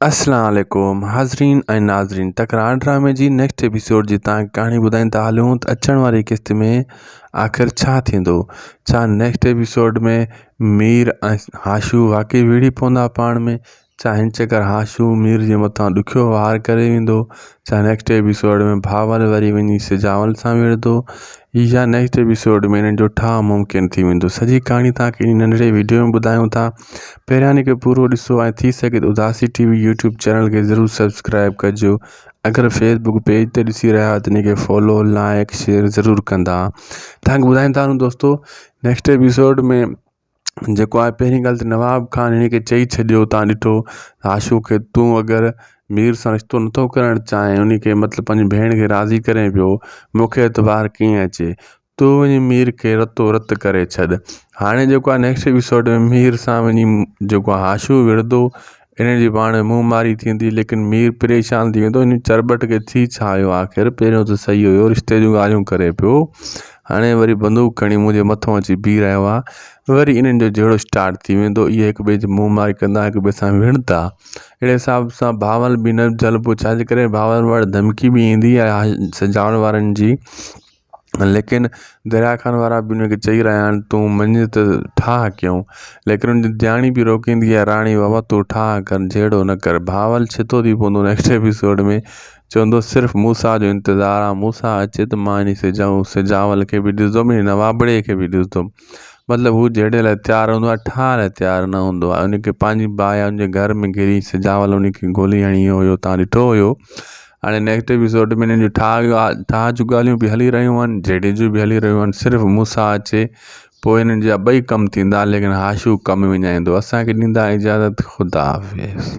अस्सलाम वालेकुम हाज़रीन ऐं नाज़रीन। तकरार ड्रामे जी नेक्स्ट एपिसोड जी तव्हांखे कहाणी ॿुधाईंदा हलियूं त अचण वारी क़िस्त में आख़िर छा थींदो। छा नेक्स्ट एपिसोड में मीर ऐं हाशू वाकई विड़ी पवंदा पाण में? छा हिन चकर हाशू मीर जे मथां ॾुखियो वार करे वेंदो? छा नेक्स्ट एपिसोड में भावल वरी वञी सिजावल सां विढ़ंदो या नेक्स्ट एपिसोड में इन्हनि जो ठाह मुमकिन थी वेंदो? सॼी कहाणी तव्हांखे इन नंढड़े वीडियो में ॿुधायूं था। पहिरियां इन खे पूरो ॾिसो ऐं थी सघे त उदासी टीवी यूट्यूब चैनल के ज़रूर सब्सक्राइब कजो। अगर फेसबुक पेज ते ॾिसी रहिया त इनखे फॉलो लाइक शेयर ज़रूर कंदा। तव्हांखे ॿुधाईंदा हलूं दोस्तो, नेक्स्ट एपिसोड में जेको आहे पहिरीं ॻाल्हि त नवाब खान हिन खे चई छॾियो, तव्हां ॾिठो आशू खे, तूं अगरि मीर सां रिश्तो नथो करणु चाहें, उन खे मतिलबु पंहिंजी भेण खे राज़ी करे पियो, मूंखे एतबार कीअं अचे, तूं वञी मीर खे रतो रत करे छॾ। हाणे जेको आहे नेक्स्ट एपिसोड में मीर सां वञी जेको आहे हाशू विढ़ंदो, इन जी पाण मुंहुं मारी थींदी, लेकिन मीर परेशान थी वेंदो। इन चरबट खे थी छा आयो आख़िर, पहिरियों त सही हुयो, रिश्ते जूं ॻाल्हियूं करे पियो, हाणे वरी बंदूक खणी मुंहिंजे मथां अची बीह रहियो आहे। वरी इन्हनि जो जहिड़ो स्टार्ट थी वेंदो, इहे हिक ॿिए जी मुंहुं मारी कंदा, हिक ॿिए सां विढ़ंदा। अहिड़े हिसाब सां भावल बि न झलबो, छाजे करे भावल वटि धमकी बि ईंदी आहे सजावण वारनि जी, लेकिन दरिया खान वारा बि उनखे चई रहिया आहिनि तूं मञ त ठाह कयूं, लेकिन उनजी ध्याणी बि रोकींदी आहे, राणी बाबा तूं ठाह कर, जहिड़ो न कर। भावल छितो थी पवंदो नेक्स्ट एपिसोड में, चवंदो सिर्फ़ु मूसा जो इंतज़ारु आहे, मूसा अचे त मां इन सिजावल खे बि ॾिसंदुमि, इन नवाबड़े खे बि ॾिसंदुमि। मतिलबु हू जहिड़े लाइ तयारु हूंदो आहे, ठाह लाइ तयारु न हूंदो आहे। उनखे पंहिंजी बाहि उनजे घर में घिरी सिजावल उनखे गोली हणी हुयो, तव्हां ॾिठो हुयो। हाणे नेक्स्ट एपिसोड में इन्हनि जूं ठाह जूं ॻाल्हियूं बि हली रहियूं आहिनि, जेडे जूं बि हली रहियूं आहिनि, सिर्फ़ु मूसा अचे पोइ इन्हनि जा ॿई कमु थींदा, लेकिन हाशू कमु विञाईंदो। असांखे ॾींदा इजाज़त, ख़ुदा हाफ़िज़।